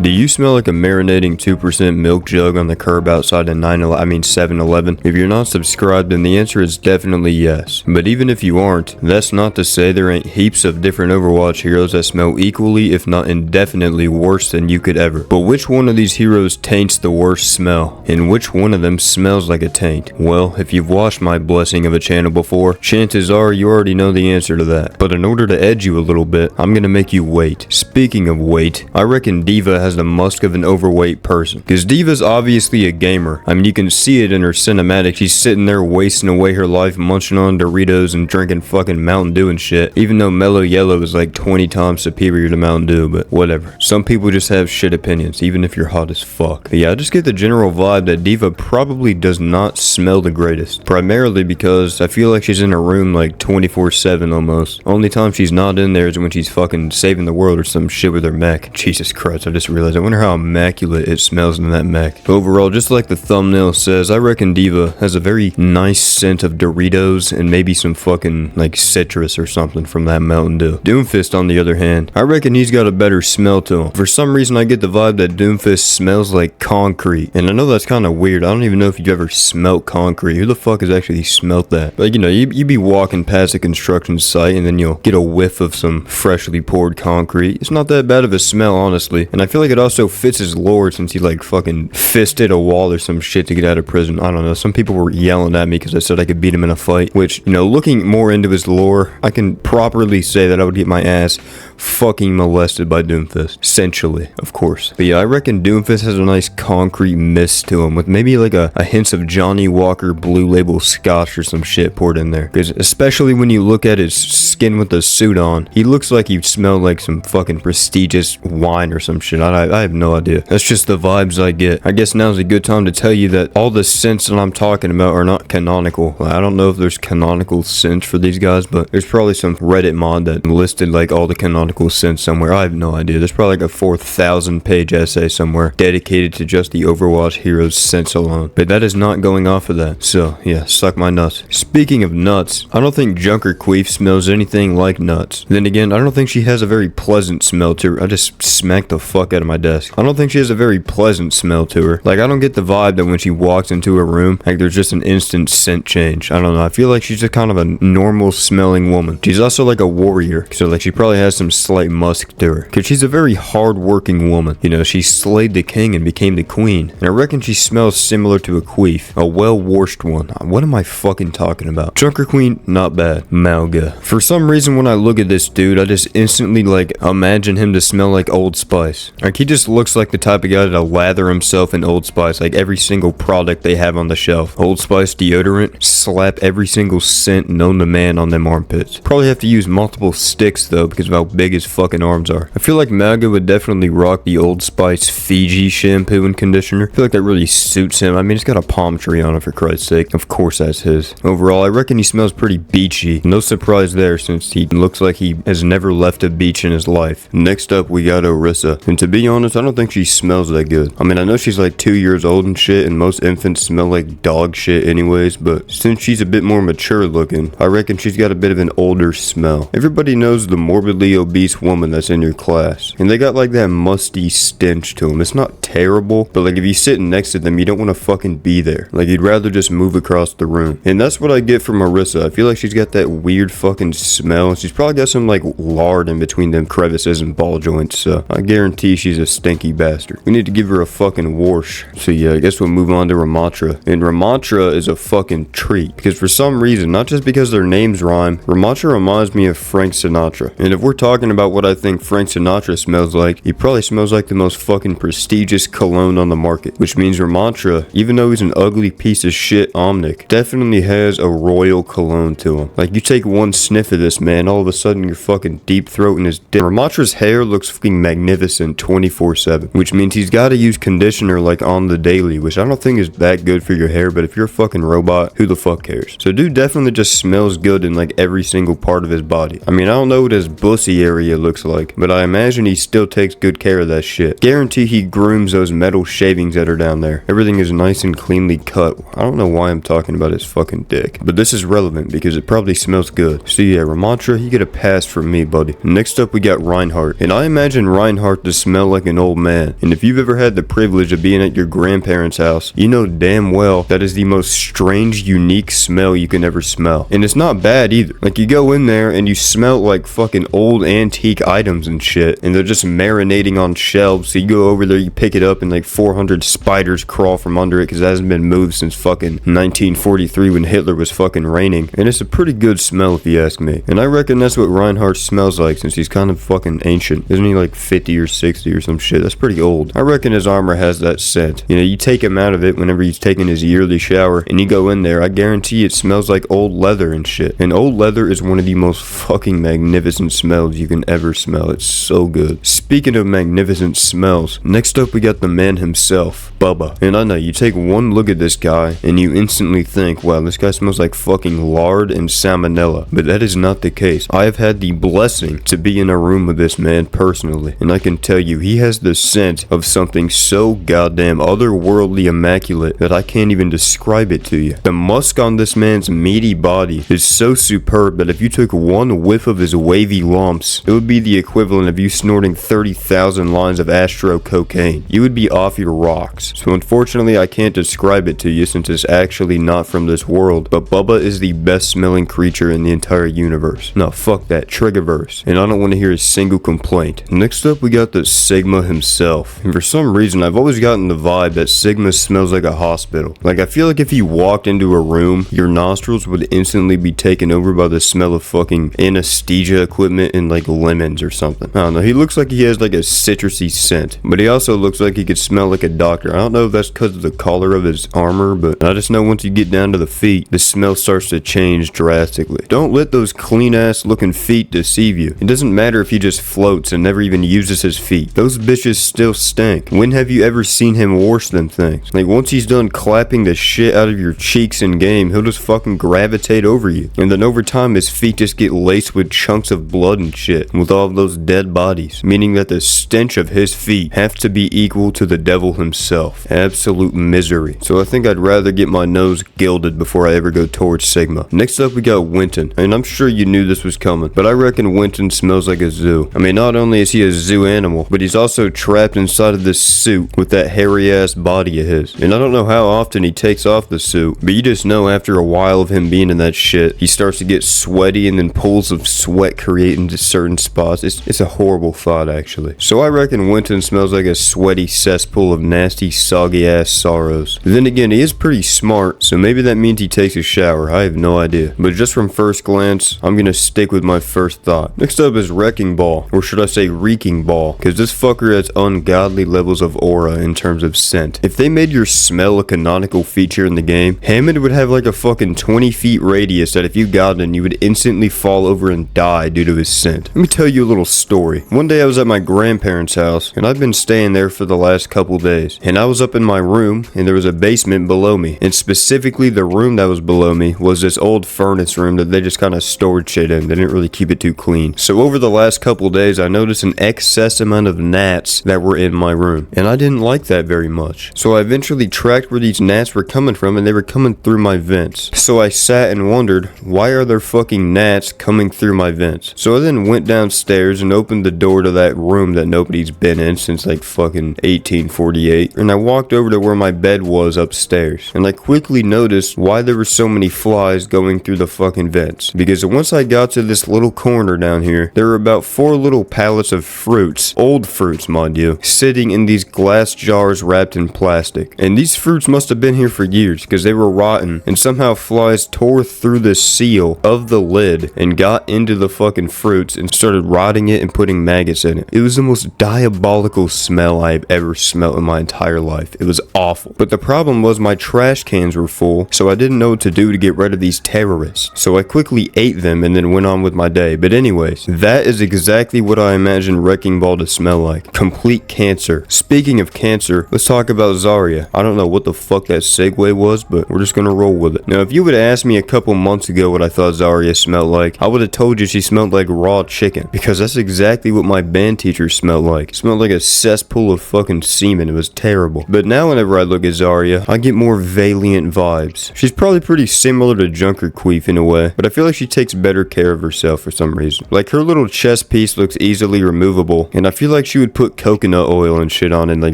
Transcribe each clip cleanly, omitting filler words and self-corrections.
Do you smell like a marinating 2% milk jug on the curb outside a 7-Eleven? If you're not subscribed, then the answer is definitely yes. But even if you aren't, that's not to say there ain't heaps of different Overwatch heroes that smell equally, if not indefinitely worse than you could ever. But which one of these heroes taints the worst smell? And which one of them smells like a taint? Well, if you've watched my blessing of a channel before, chances are you already know the answer to that. But in order to edge you a little bit, I'm gonna make you wait. Speaking of weight, I reckon D.Va has the musk of an overweight person. Cause D.Va's obviously a gamer. I mean, you can see it in her cinematic. She's sitting there wasting away her life munching on Doritos and drinking fucking Mountain Dew and shit. Even though Mellow Yellow is like 20 times superior to Mountain Dew, but whatever. Some people just have shit opinions, even if you're hot as fuck. But yeah, I just get the general vibe that D.Va probably does not smell the greatest. Primarily because I feel like she's in a room like 24/7 almost. Only time she's not in there is when she's fucking saving the world or some shit with her mech. Jesus Christ, I just realized. I wonder how immaculate it smells in that mech. Overall, just like the thumbnail says, I reckon D.Va has a very nice scent of Doritos and maybe some fucking like citrus or something from that Mountain Dew. Doomfist, on the other hand, I reckon he's got a better smell to him. For some reason, I get the vibe that Doomfist smells like concrete. And I know that's kind of weird. I don't even know if you've ever smelt concrete. Who the fuck has actually smelt that? But you know, you be walking past a construction site and then you'll get a whiff of some freshly poured concrete. It's not that bad of a smell, honestly. And I feel like it also fits his lore since he like fucking fisted a wall or some shit to get out of prison. I don't know. Some people were yelling at me because I said I could beat him in a fight. Which, you know, looking more into his lore, I can properly say that I would get my ass fucking molested by Doomfist. Essentially, of course. But yeah, I reckon Doomfist has a nice concrete mist to him with maybe like a hint of Johnny Walker Blue Label Scotch or some shit poured in there. Because especially when you look at his skin with the suit on, he looks like he'd smell like some fucking prestigious wine or some shit. I have no idea. That's just the vibes I get. I guess now's a good time to tell you that all the scents that I'm talking about are not canonical. I don't know if there's canonical scents for these guys, but there's probably some Reddit mod that listed like all the canonical scents somewhere. I have no idea. There's probably like a 4,000 page essay somewhere dedicated to just the Overwatch heroes scents alone. But that is not going off of that. So yeah, suck my nuts. Speaking of nuts, I don't think Junkrat smells anything like nuts. Then again, I don't think she has a very pleasant smell to her. I just smacked the fuck out of my desk. I don't think she has a very pleasant smell to her. Like, I don't get the vibe that when she walks into a room, like there's just an instant scent change. I don't know. I feel like she's just kind of a normal smelling woman. She's also like a warrior, so like she probably has some slight musk to her. Cause she's a very hard-working woman. You know, she slayed the king and became the queen. And I reckon she smells similar to a queef. A well-washed one. What am I fucking talking about? Junkrat, not bad. Mauga. For some reason, when I look at this dude, I just instantly like imagine him to smell like Old Spice. Like, he just looks like the type of guy to lather himself in Old Spice, like every single product they have on the shelf. Old Spice deodorant, slap every single scent known to man on them armpits. Probably have to use multiple sticks though because of how big his fucking arms are. I feel like Mauga would definitely rock the Old Spice Fiji shampoo and conditioner. I feel like that really suits him. I mean, it's got a palm tree on it, for Christ's sake. Of course that's his. Overall, I reckon he smells pretty beachy. No surprise there since he looks like he has never left a beach in his life. Next up, we got Orisa. And to be honest, I don't think she smells that good. I mean, I know she's like 2 years old and shit, and most infants smell like dog shit anyways, but since she's a bit more mature looking, I reckon she's got a bit of an older smell. Everybody knows the morbidly obese woman that's in your class, and they got like that musty stench to them. It's not terrible, but like if you sit next to them, you don't want to fucking be there. Like, you'd rather just move across the room. And that's what I get from Orisa. I feel like she's got that weird fucking smell. She's probably got some like lard in between them crevices and ball joints, so I guarantee she's a stinky bastard. We need to give her a fucking wash. So yeah, I guess we'll move on to Ramattra. And Ramattra is a fucking treat, because for some reason, not just because their names rhyme, Ramattra reminds me of Frank Sinatra. And if we're talking about what I think Frank Sinatra smells like, he probably smells like the most fucking prestigious cologne on the market. Which means Ramattra, even though he's an ugly piece of shit omnic, definitely has a royal cologne to him. Like, you take one sniff of this, man, all of a sudden you're fucking deep throating his dick. Ramatra's hair looks fucking magnificent 24/7, which means he's got to use conditioner like on the daily, which I don't think is that good for your hair, but if you're a fucking robot, who the fuck cares? So dude definitely just smells good in like every single part of his body. I mean, I don't know what his bussy area looks like, but I imagine he still takes good care of that shit. Guarantee he grooms those metal shavings that are down there. Everything is nice and cleanly cut. I don't know why I'm talking about his fucking dick, but this is relevant because it probably smells good. So yeah, Ramattra, you get a pass from me, buddy. Next up, we got Reinhardt, and I imagine Reinhardt to smell like an old man. And if you've ever had the privilege of being at your grandparents' house, you know damn well that is the most strange, unique smell you can ever smell. And it's not bad either. Like, you go in there and you smell like fucking old antique items and shit, and they're just marinating on shelves. So you go over there, you pick it up, and like 400 spiders crawl from under it because it hasn't been moved since fucking 1943 when Hitler was fucking reigning. And it's a pretty good smell if you ask me. And I reckon that's what Reinhardt smells like since he's kind of fucking ancient. Isn't he like 50 or 60 or some shit? That's pretty old. I reckon his armor has that scent. You know, you take him out of it whenever he's taking his yearly shower and you go in there, I guarantee it smells like old leather and shit. And old leather is one of the most fucking magnificent smells you can ever smell. It's so good. Speaking of magnificent smells, next up we got the man himself, Bubba. And I know, you take one look at this guy and you instantly think, wow, this guy smells like fucking lard and salmonella. But that is not the case. I have had the blessing to be in a room with this man personally, and I can tell you, he has the scent of something so goddamn otherworldly immaculate that I can't even describe it to you. The musk on this man's meaty body is so superb that if you took one whiff of his wavy lumps, it would be the equivalent of you snorting 30,000 lines of astro cocaine. You would be off your rocks. So unfortunately, I can't describe it to you since it's actually not from this world, but Bubba is the best smelling creature in the entire universe. No, fuck that, Triggerverse. And I don't want to hear a single complaint. Next up, we got the Sigma himself. And for some reason, I've always gotten the vibe that Sigma smells like a hospital. Like, I feel like if you walked into a room, your nostrils would instantly be taken over by the smell of fucking anesthesia equipment and like lemons or something. I don't know, he looks like he has like a citrusy scent, but he also looks like he could smell like a doctor. I don't know if that's because of the color of his armor, but I just know once you get down to the feet, the smell starts to change drastically. Don't let those clean ass looking feet deceive you. It doesn't matter if he just floats and never even uses his feet. Those bitches still stink. When have you ever seen him wash them things? Like, once he's done clapping the shit out of your cheeks in game, he'll just fucking gravitate over you. And then over time, his feet just get laced with chunks of blood and shit, with all of those dead bodies, meaning that the stench of his feet have to be equal to the devil himself. Absolute misery. So I think I'd rather get my nose gilded before I ever go towards Sigma. Next up, we got Winton. And I'm sure you knew this was coming, but I reckon Winton smells like a zoo. I mean, not only is he a zoo animal, but he's also trapped inside of this suit with that hairy ass body of his. And I don't know how often he takes off the suit, but you just know after a while of him being in that shit, he starts to get sweaty and then pools of sweat create into certain spots. It's a horrible thought, actually. So I reckon Winton smells like a sweaty cesspool of nasty, soggy ass sorrows. But then again, he is pretty smart, so maybe that means he takes a shower. I have no idea. But just from first glance, I'm gonna stick with my first thought. Next up is Wrecking Ball, or should I say Reeking Ball, because this fucker has ungodly levels of aura in terms of scent. If they made your smell a canonical feature in the game, Hammond would have like a fucking 20 feet radius that if you got in, you would instantly fall over and die due to his scent. Let me tell you a little story. One day I was at my grandparents' house, and I've been staying there for the last couple days, and I was up in my room, and there was a basement below me, and specifically the room that was below me was this old furnace room that they just kind of stored shit in. They didn't really keep it too clean. So over the last couple days, I noticed an excess amount of gnats that were in my room, and I didn't like that very much. So I eventually tracked where these gnats were coming from, and they were coming through my vents. So I sat and wondered, why are there fucking gnats coming through my vents? So I then went downstairs and opened the door to that room that nobody's been in since like fucking 1848, and I walked over to where my bed was upstairs, and I quickly noticed why there were so many flies going through the fucking vents. Because once I got to this little corner down here, there were about 4 little pallets of fruits, old fruits mind you, sitting in these glass jars wrapped in plastic. And these fruits must have been here for years because they were rotten, and somehow flies tore through the seal of the lid and got into the fucking fruits and started rotting it and putting maggots in it. It was the most diabolical smell I've ever smelled in my entire life. It was awful. But the problem was my trash cans were full, so I didn't know what to do to get rid of these terrorists. So I quickly ate them and then went on with my day. But anyways, that is exactly what I imagine Wrecking Ball to smell like. Complete cancer. Speaking of cancer, let's talk about Zarya. I don't know what the fuck that segue was, but we're just gonna roll with it. Now, if you would have asked me a couple months ago what I thought Zarya smelled like, I would have told you she smelled like raw chicken, because that's exactly what my band teacher smelled like. It smelled like a cesspool of fucking semen. It was terrible. But now whenever I look at Zarya, I get more Valiant vibes. She's probably pretty similar to Junkrat Queef in a way, but I feel like she takes better care of herself for some reason. Like, her little chest piece looks easily removable, and I feel like she would put coconut oil and shit on and like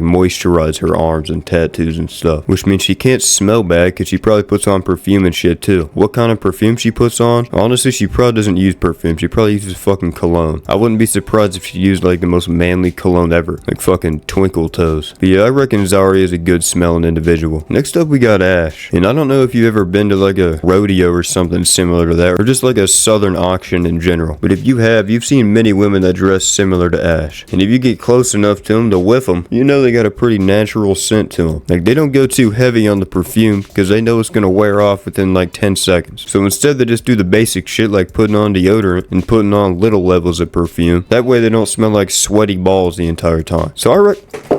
moisturize her arms and tattoos and stuff, which means she can't smell bad because she probably puts on perfume and shit too. What kind of perfume she puts on? Honestly, she probably doesn't use perfume. She probably uses fucking cologne. I wouldn't be surprised if she used like the most manly cologne ever, like fucking Twinkle Toes. But yeah, I reckon Zarya is a good smelling individual. Next up we got Ashe, and I don't know if you've ever been to like a rodeo or something similar to that, or just like a southern auction in general, but if you have, you've seen many women that dress similar to Ashe, and if you get close enough to them to whiff them, you know they got a pretty natural scent to them. Like, they don't go too heavy on the perfume because they know it's gonna wear off within like 10 seconds. So instead they just do the basic shit like putting on deodorant and putting on little levels of perfume. That way they don't smell like sweaty balls the entire time. So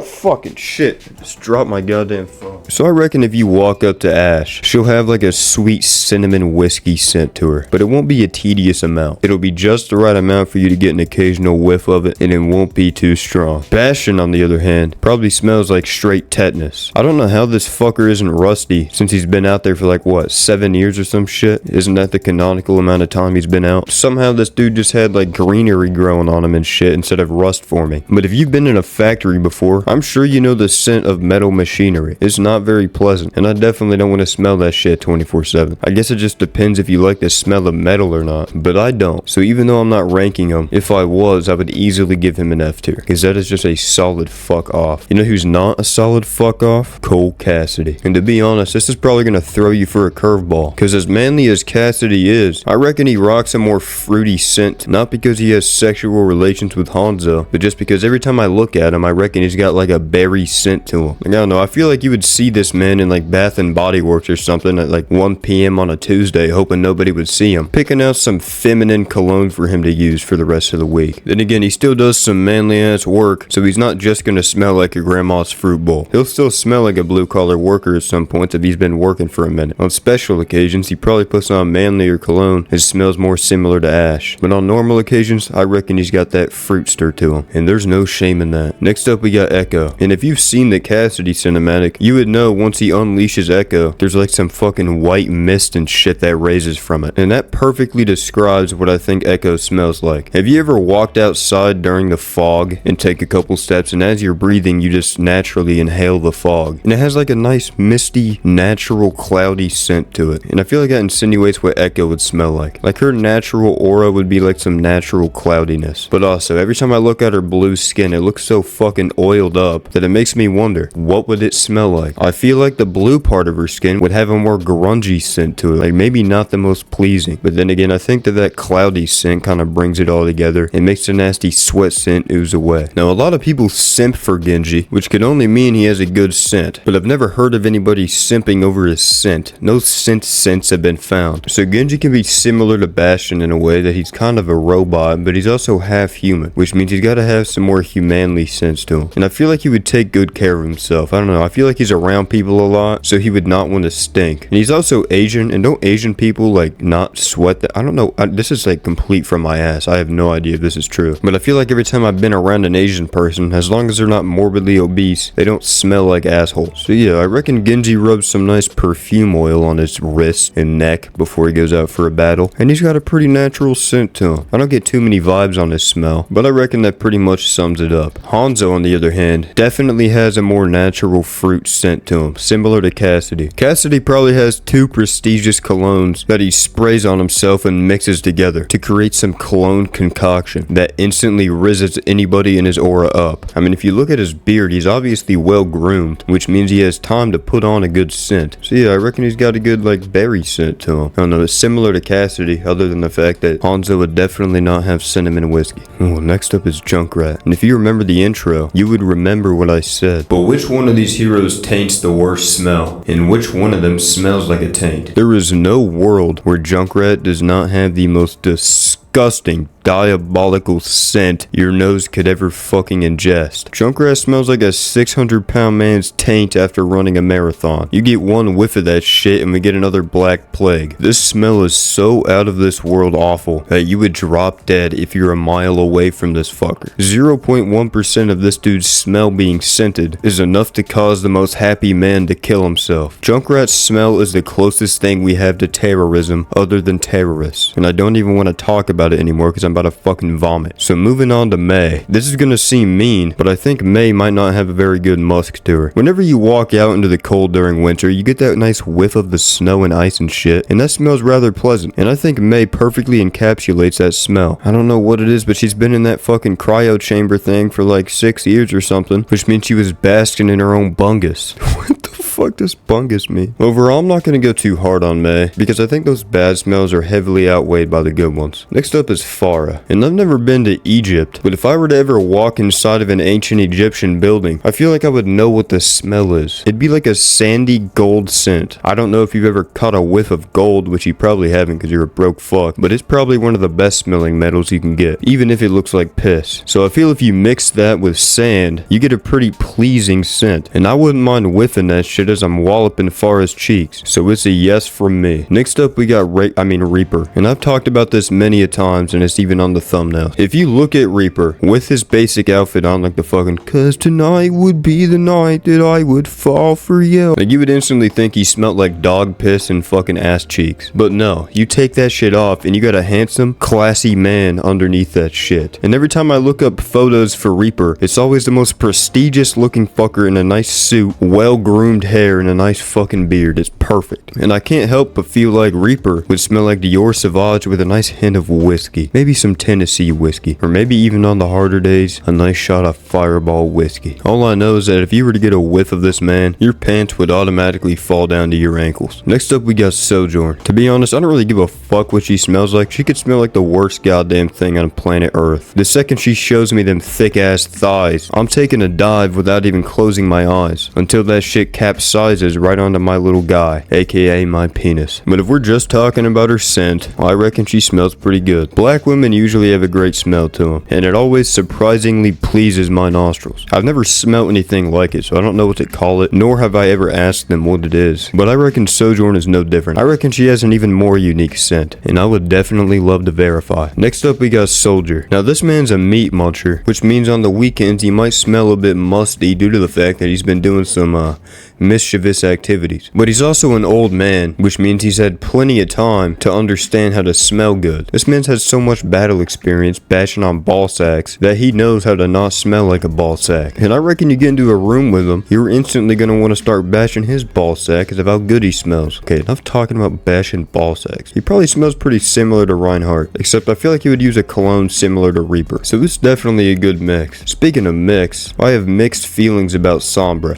fucking shit. I just dropped my goddamn phone. So I reckon if you walk up to Ashe, she'll have like a sweet cinnamon whiskey scent to her, but it won't be a tedious amount. It'll be just the right amount for you to get an occasional whiff of it, and it won't be too strong. Bastion, on the other hand, probably smells like straight tetanus. I don't know how this fucker isn't rusty since he's been out there for like, what, 7 years or some shit? Isn't that the canonical amount of time he's been out? Somehow this dude just had like greenery growing on him and shit instead of rust forming. But if you've been in a factory before, I'm sure you know the scent of metal machinery. It's not very pleasant, and I definitely don't want to smell that shit 24/7. I guess it just depends if you like the smell of metal or not, but I don't. So even though I'm not ranking him, if I was, I would easily give him an F tier, because that is just a solid fuck off. You know who's not a solid fuck off? Cole Cassidy. And to be honest, this is probably gonna throw you for a curveball, because as manly as Cassidy is, I reckon he rocks a more fruity scent, not because he has sexual relations with Hanzo, but just because every time I look at him, I reckon he's got like a berry scent to him. Like, I don't know, I feel like you would see this man in like Bath and Body Works or something at like 1 p.m. on a Tuesday, hoping nobody would see him, picking out some feminine cologne for him to use for the rest of the week. Then again, he still does some manly ass work, so he's not just gonna smell like your grandma's fruit bowl. He'll still smell like a blue collar worker at some points if he's been working for a minute. On special occasions, he probably puts on manlier cologne and smells more similar to Ashe. But on normal occasions, I reckon he's got that fruit stir to him, and there's no shame in that. Next up we got Echo, and if you've seen the Cassidy cinematic, you would know once he unleashes Echo, there's like some fucking white mist and shit that raises from it, and that perfectly describes what I think Echo smells like. Have you ever walked outside during the fog and take a couple steps, and as you're breathing you just naturally inhale the fog, and it has like a nice misty, natural, cloudy scent to it, and I feel like that insinuates what Echo would smell like. Like, her natural aura would be like some natural cloudiness, but also every time I look at her blue skin, it looks so fucking oiled up that it makes me wonder, what would it smell like? I feel like the blue part of her skin would have a more grungy scent to it, like maybe not the most pleasing, but then again, I think that cloudy scent kind of brings it all together and makes the nasty sweat scent ooze away. Now, a lot of people simp for Genji, which could only mean he has a good scent, but I've never heard of anybody simping over his scent. No scents have been found. So Genji can be similar to Bastion in a way that he's kind of a robot, but he's also half human, which means he's got to have some more humanly sense to him. And I feel like he would take good care of himself. I don't know, I feel like he's around people a lot, so he would not want to stink. And he's also Asian, and don't Asian people like not sweat that? I don't know, this is like complete from my ass. I have no idea if this is true, but I feel like every time I've been around an Asian person, as long as they're not morbidly obese, they don't smell like assholes. So yeah, I reckon Genji rubs some nice perfume oil on his wrists and neck before he goes out for a battle, and he's got a pretty natural scent to him. I don't get too many vibes on his smell, but I reckon that pretty much sums it up. Hanzo, on the other hand, definitely has a more natural fruit scent to him, similar to Cassidy. Cassidy probably has 2 prestigious colognes that he sprays on himself and mixes together to create some cologne concoction that instantly rizzes anybody in his aura up. I mean, if you look at his beard, he's obviously well groomed, which means he has time to put on a good scent. So yeah, I reckon he's got a good like berry scent to him. I don't know, it's similar to Cassidy, other than the fact that Hanzo would definitely not have cinnamon whiskey. Oh, next up is Junkrat, and if you remember the intro, you would remember what I said. But which one of these heroes taints the worst smell, and which one of them smells like a taint? There is no world where Junkrat does not have the most disgusting disgusting, diabolical scent your nose could ever fucking ingest. Junkrat smells like a 600-pound man's taint after running a marathon. You get one whiff of that shit and we get another black plague. This smell is so out of this world awful that you would drop dead if you're a mile away from this fucker. 0.1% of this dude's smell being scented is enough to cause the most happy man to kill himself. Junkrat's smell is the closest thing we have to terrorism other than terrorists. And I don't even want to talk about it anymore because I'm about to fucking vomit. So moving on to May. This is gonna seem mean, but I think May might not have a very good musk to her. Whenever you walk out into the cold during winter, you get that nice whiff of the snow and ice and shit, and that smells rather pleasant. And I think May perfectly encapsulates that smell. I don't know what it is, but she's been in that fucking cryo chamber thing for like 6 years or something, which means she was basking in her own bungus. What the fuck does bungus mean? Overall, I'm not gonna go too hard on May, because I think those bad smells are heavily outweighed by the good ones. Next up is Pharah. And I've never been to Egypt, but if I were to ever walk inside of an ancient Egyptian building, I feel like I would know what the smell is. It'd be like a sandy gold scent. I don't know if you've ever caught a whiff of gold, which you probably haven't because you're a broke fuck, but it's probably one of the best smelling metals you can get, even if it looks like piss. So I feel if you mix that with sand, you get a pretty pleasing scent, and I wouldn't mind whiffing that shit as I'm walloping Pharah's cheeks. So it's a yes from me. Next up we got Reaper, and I've talked about this many a times, and it's even on the thumbnail. If you look at Reaper with his basic outfit on, like the fucking "cause tonight would be the night that I would fall for you," like you would instantly think he smelled like dog piss and fucking ass cheeks. But no, you take that shit off and you got a handsome, classy man underneath that shit. And every time I look up photos for Reaper, it's always the most prestigious looking fucker in a nice suit, well groomed hair, and a nice fucking beard. It's perfect. And I can't help but feel like Reaper would smell like Dior Sauvage with a nice hint of whiskey. Maybe some Tennessee whiskey. Or maybe even on the harder days, a nice shot of Fireball whiskey. All I know is that if you were to get a whiff of this man, your pants would automatically fall down to your ankles. Next up we got Sojourn. To be honest, I don't really give a fuck what she smells like. She could smell like the worst goddamn thing on planet Earth. The second she shows me them thick ass thighs, I'm taking a dive without even closing my eyes. Until that shit capsizes right onto my little guy, aka my penis. But if we're just talking about her scent, I reckon she smells pretty good. Black women usually have a great smell to them, and it always surprisingly pleases my nostrils. I've never smelled anything like it, so I don't know what to call it, nor have I ever asked them what it is. But I reckon Sojourn is no different. I reckon she has an even more unique scent, and I would definitely love to verify. Next up we got Soldier. Now this man's a meat muncher, which means on the weekends he might smell a bit musty due to the fact that he's been doing some mischievous activities. But he's also an old man, which means he's had plenty of time to understand how to smell good. This man's had so much battle experience bashing on ball sacks that he knows how to not smell like a ball sack. And I reckon you get into a room with him, you're instantly gonna want to start bashing his ball sack because of how good he smells. Okay, enough talking about bashing ball sacks. He probably smells pretty similar to Reinhardt, except I feel like he would use a cologne similar to Reaper. So this is definitely a good mix. Speaking of mix, I have mixed feelings about Sombra.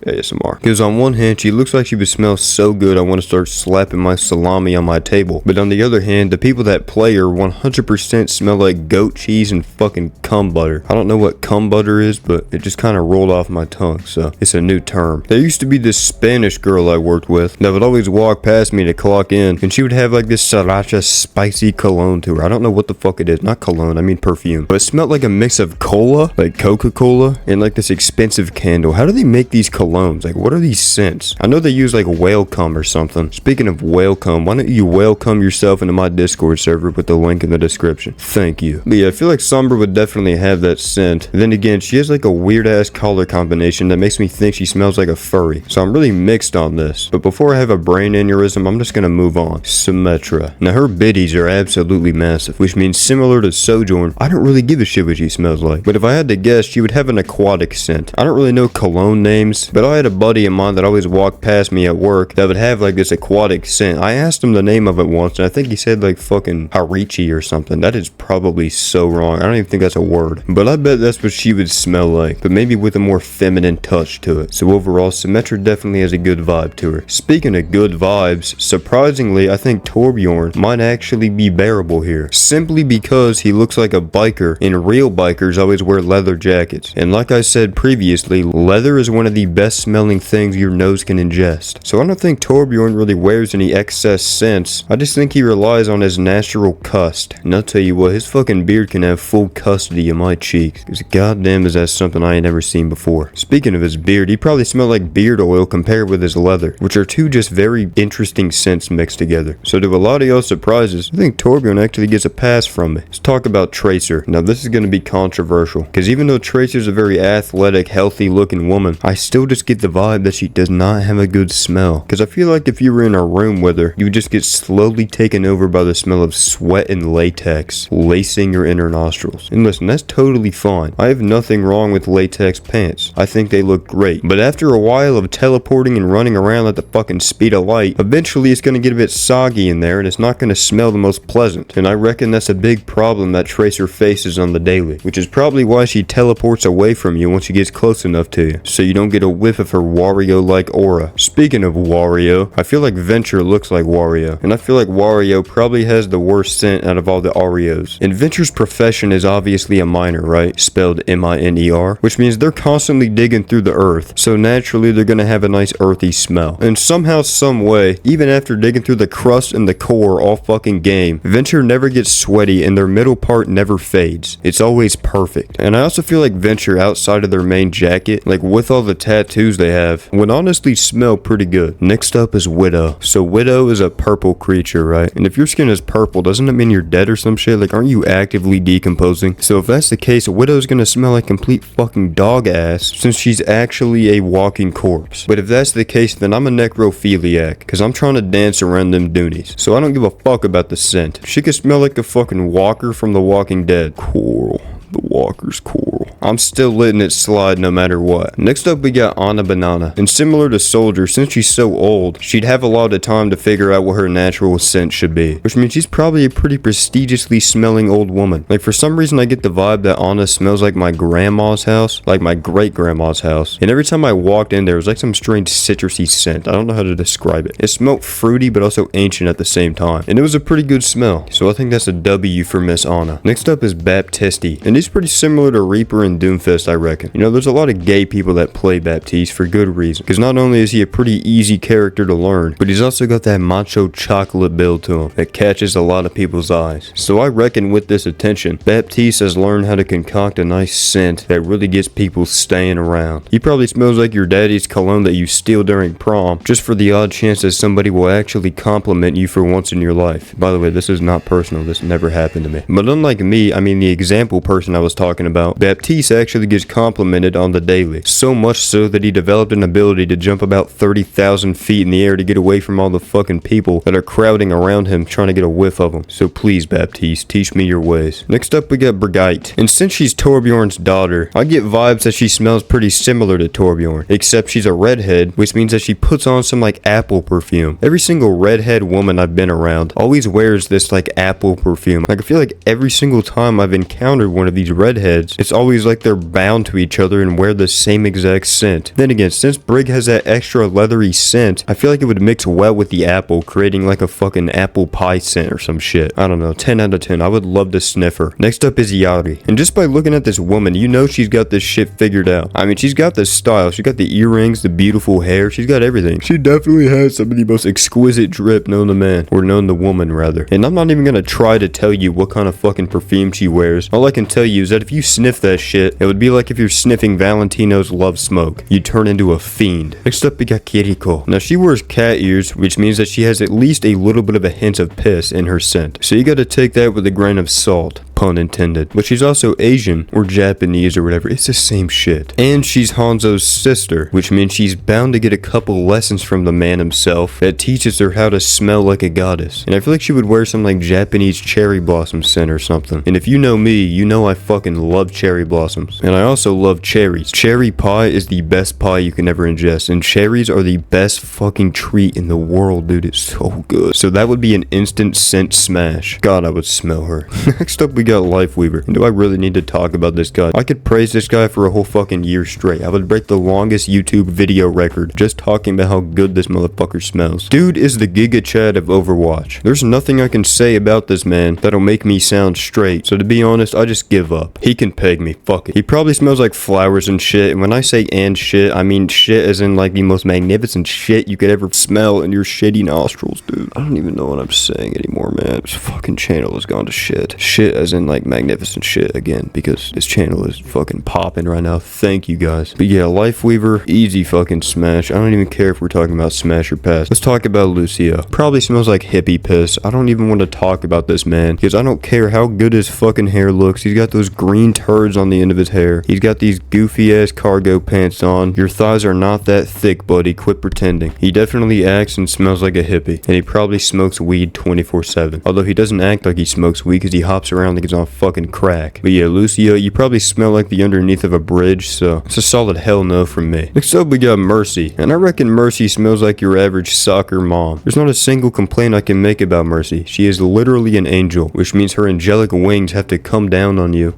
ASMR. Because on one hand, she looks like she would smell so good I want to start slapping my salami on my table. But on the other hand, the people that play her 100% smell like goat cheese and fucking cum butter. I don't know what cum butter is, but it just kind of rolled off my tongue, so it's a new term. There used to be this Spanish girl I worked with that would always walk past me to clock in, and she would have like this sriracha spicy cologne to her. I don't know what the fuck it is. Not cologne, I mean perfume. But it smelled like a mix of cola, like Coca-Cola, and like this expensive candle. How do they make these colognes? Like, what are these scents? I know they use like whale cum or something. Speaking of whale cum, why don't you whale cum yourself into my Discord server with the link in the description? Thank you. But yeah, I feel like Sombra would definitely have that scent. Then again, she has like a weird ass color combination that makes me think she smells like a furry. So I'm really mixed on this. But before I have a brain aneurysm, I'm just gonna move on. Symmetra. Now her biddies are absolutely massive, which means similar to Sojourn, I don't really give a shit what she smells like. But if I had to guess, she would have an aquatic scent. I don't really know cologne names, but I had a buddy of mine that always walked past me at work that would have like this aquatic scent. I asked him the name of it once, and I think he said like fucking Harichi or something. That is probably so wrong. I don't even think that's a word. But I bet that's what she would smell like, but maybe with a more feminine touch to it. So overall, Symmetra definitely has a good vibe to her. Speaking of good vibes, surprisingly, I think Torbjorn might actually be bearable here. Simply because he looks like a biker, and real bikers always wear leather jackets. And like I said previously, leather is one of the best best smelling things your nose can ingest. So I don't think Torbjorn really wears any excess scents. I just think he relies on his natural cust. And I'll tell you what, his fucking beard can have full custody of my cheeks. Cause goddamn is that something I ain't never seen before. Speaking of his beard, he probably smelled like beard oil compared with his leather, which are two just very interesting scents mixed together. So to a lot of y'all's surprises, I think Torbjorn actually gets a pass from me. Let's talk about Tracer. Now this is gonna be controversial, cause even though Tracer's a very athletic, healthy looking woman, I still just get the vibe that she does not have a good smell. Cause I feel like if you were in a room with her, you would just get slowly taken over by the smell of sweat and latex lacing your inner nostrils. And listen, that's totally fine. I have nothing wrong with latex pants. I think they look great. But after a while of teleporting and running around at the fucking speed of light, eventually it's gonna get a bit soggy in there and it's not gonna smell the most pleasant. And I reckon that's a big problem that Tracer faces on the daily, which is probably why she teleports away from you once she gets close enough to you, so you don't get a whiff of her Wario-like aura. Speaking of Wario, I feel like Venture looks like Wario, and I feel like Wario probably has the worst scent out of all the Oreos. And Venture's profession is obviously a miner, right? Spelled M-I-N-E-R, which means they're constantly digging through the earth, so naturally they're gonna have a nice earthy smell. And somehow, some way, even after digging through the crust and the core all fucking game, Venture never gets sweaty and their middle part never fades. It's always perfect. And I also feel like Venture, outside of their main jacket, like with all the tattoos they have, would honestly smell pretty good. Next up is Widow. So Widow is a purple creature, right? And if your skin is purple, doesn't it mean you're dead or some shit? Like, aren't you actively decomposing? So if that's the case, Widow's gonna smell like complete fucking dog ass, since she's actually a walking corpse. But if that's the case, then I'm a necrophiliac, cause I'm trying to dance around them doonies. So I don't give a fuck about the scent. She could smell like a fucking walker from The Walking Dead. Coral. The walker's coral. I'm still letting it slide no matter what. Next up we got Anna Banana. And similar to Soldier, since she's so old, she'd have a lot of time to figure out what her natural scent should be. Which means she's probably a pretty prestigiously smelling old woman. Like for some reason I get the vibe that Anna smells like my grandma's house. Like my great grandma's house. And every time I walked in there was like some strange citrusy scent. I don't know how to describe it. It smelled fruity but also ancient at the same time. And it was a pretty good smell. So I think that's a W for Miss Anna. Next up is Baptiste. And he's pretty similar to Reaper and Doomfist, I reckon. You know, there's a lot of gay people that play Baptiste for good reason. Because not only is he a pretty easy character to learn, but he's also got that macho chocolate build to him that catches a lot of people's eyes. So I reckon with this attention, Baptiste has learned how to concoct a nice scent that really gets people staying around. He probably smells like your daddy's cologne that you steal during prom, just for the odd chance that somebody will actually compliment you for once in your life. By the way, this is not personal. This never happened to me. But unlike me, I mean the example person I was talking about, Baptiste actually gets complimented on the daily. So much so that he developed an ability to jump about 30,000 feet in the air to get away from all the fucking people that are crowding around him trying to get a whiff of him. So please, Baptiste, teach me your ways. Next up we got Brigitte. And since she's Torbjorn's daughter, I get vibes that she smells pretty similar to Torbjorn, except she's a redhead, which means that she puts on some like apple perfume. Every single redhead woman I've been around always wears this like apple perfume. Like I feel like every single time I've encountered one of these redheads, it's always like they're bound to each other and wear the same exact scent. Then again, since Brig has that extra leathery scent, I feel like it would mix well with the apple, creating like a fucking apple pie scent or some shit. I don't know, 10 out of 10. I would love to sniff her. Next up is Illari. And just by looking at this woman, you know she's got this shit figured out. I mean, she's got the style, she's got the earrings, the beautiful hair, she's got everything. She definitely has some of the most exquisite drip known to man, or known to woman rather. And I'm not even gonna try to tell you what kind of fucking perfume she wears. All I can tell you is that if you sniff that shit, it would be like if you're sniffing Valentino's Love Smoke. You'd turn into a fiend. Next up we got Kiriko. Now she wears cat ears, which means that she has at least a little bit of a hint of piss in her scent. So you gotta take that with a grain of salt. Pun intended. But she's also Asian or Japanese or whatever. It's the same shit. And she's Hanzo's sister, which means she's bound to get a couple lessons from the man himself that teaches her how to smell like a goddess. And I feel like she would wear some like Japanese cherry blossom scent or something. And if you know me, you know I fucking love cherry blossoms. And I also love cherries. Cherry pie is the best pie you can ever ingest. And cherries are the best fucking treat in the world, dude. It's so good. So that would be an instant scent smash. God, I would smell her. Next up we got Lifeweaver. And do I really need to talk about this guy? I could praise this guy for a whole fucking year straight. I would break the longest YouTube video record just talking about how good this motherfucker smells. Dude is the Giga Chad of Overwatch. There's nothing I can say about this man that'll make me sound straight. So to be honest, I just give up. He can peg me. Fuck it. He probably smells like flowers and shit. And when I say and shit, I mean shit as in like the most magnificent shit you could ever smell in your shitty nostrils, dude. I don't even know what I'm saying anymore, man. This fucking channel has gone to shit. Shit as in like magnificent shit again, because this channel is fucking popping right now. Thank you guys. But yeah, Lifeweaver, easy fucking smash. I don't even care if we're talking about smash or pass. Let's talk about Lucio. Probably smells like hippie piss. I don't even want to talk about this man, because I don't care how good his fucking hair looks. He's got those green turds on the end of his hair. He's got these goofy ass cargo pants on. Your thighs are not that thick, buddy. Quit pretending. He definitely acts and smells like a hippie, and he probably smokes weed 24/7. Although he doesn't act like he smokes weed because he hops around like he's on fucking crack. But yeah, Lucio, you probably smell like the underneath of a bridge, so it's a solid hell no from me. Next up, we got Mercy, and I reckon Mercy smells like your average soccer mom. There's not a single complaint I can make about Mercy. She is literally an angel, which means her angelic wings have to come down on you.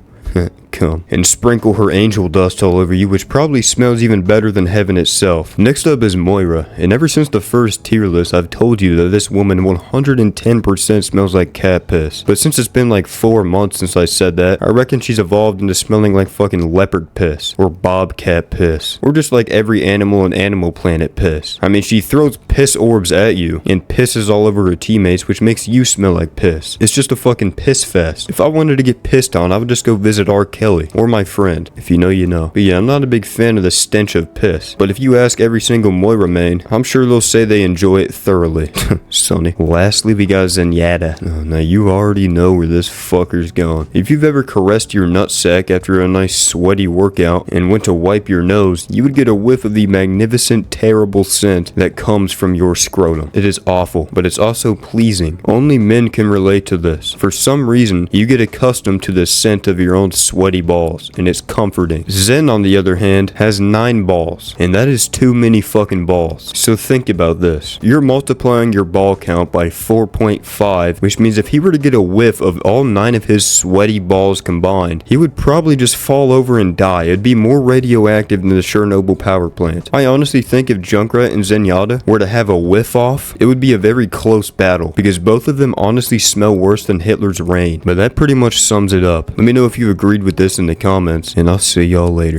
Come and sprinkle her angel dust all over you, which probably smells even better than heaven itself. Next up is Moira, and ever since the first tier list, I've told you that this woman 110% smells like cat piss. But since it's been like 4 months since I said that, I reckon she's evolved into smelling like fucking leopard piss, or bobcat piss, or just like every animal on Animal Planet piss. I mean, she throws piss orbs at you and pisses all over her teammates, which makes you smell like piss. It's just a fucking piss fest. If I wanted to get pissed on, I would just go visit R. Kelly, or my friend. If you know, you know. But yeah, I'm not a big fan of the stench of piss. But if you ask every single Moira main, I'm sure they'll say they enjoy it thoroughly. Sonny. Lastly, we got Zenyatta. Oh, now you already know where this fucker's going. If you've ever caressed your nutsack after a nice sweaty workout and went to wipe your nose, you would get a whiff of the magnificent, terrible scent that comes from your scrotum. It is awful, but it's also pleasing. Only men can relate to this. For some reason, you get accustomed to the scent of your own sweaty balls, and it's comforting. Zen, on the other hand, has 9 balls, and that is too many fucking balls. So think about this. You're multiplying your ball count by 4.5, which means if he were to get a whiff of all 9 of his sweaty balls combined, he would probably just fall over and die. It'd be more radioactive than the Chernobyl power plant. I honestly think if Junkrat and Zenyatta were to have a whiff off, it would be a very close battle, because both of them honestly smell worse than Hitler's reign. But that pretty much sums it up. Let me know if you agreed with this in the comments, and I'll see y'all later.